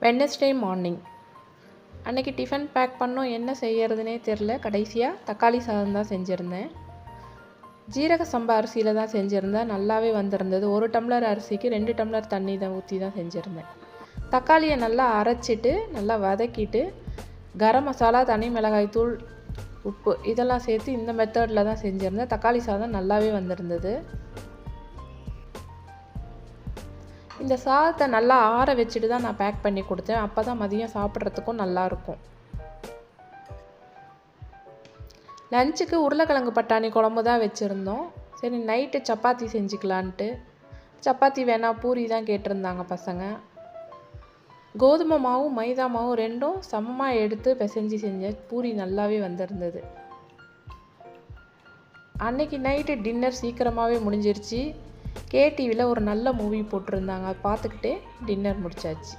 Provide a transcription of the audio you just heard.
Wednesday morning அன்றைக்கி tiffin back பண்ணோம், என்ன செய்யறதுனே தெரில. கடைசியாக தக்காளி சாதம் தான் செஞ்சுருந்தேன். ஜீரக சம்பா அரிசியில் தான் செஞ்சுருந்தேன். நல்லாவே வந்திருந்தது. 1 டம்ளர் அரிசிக்கு 2 டம்ளர் தண்ணி தான் ஊற்றி தான் செஞ்சுருந்தேன். தக்காளியை நல்லா அரைச்சிட்டு நல்லா வதக்கிட்டு கரம் மசாலா, தனி மிளகாய் தூள், உப்பு இதெல்லாம் சேர்த்து இந்த மெத்தடில் தான் செஞ்சுருந்தேன். தக்காளி சாதம் நல்லாவே வந்திருந்தது. இந்த சாதத்தை நல்லா ஆற வச்சுட்டு தான் நான் பேக் பண்ணி கொடுத்தேன். அப்போ தான் மதியம் சாப்பிட்றதுக்கும் நல்லாயிருக்கும். லஞ்சுக்கு உருளைக்கிழங்கு பட்டாணி குழம்பு தான் வச்சுருந்தோம். சரி, நைட்டு சப்பாத்தி செஞ்சுக்கலான்ட்டு. சப்பாத்தி வேணாம், பூரி தான் கேட்டிருந்தாங்க பசங்க. கோதுமை மாவும் மைதா மாவும் ரெண்டும் சமமாக எடுத்து பிசைஞ்சு செஞ்சேன். பூரி நல்லாவே வந்திருந்தது. அன்னைக்கு நைட்டு டின்னர் சீக்கிரமாகவே முடிஞ்சிருச்சு. கேடிவியில் ஒரு நல்ல மூவி போட்டிருந்தாங்க. பார்த்துக்கிட்டே டின்னர் முடிச்சாச்சு.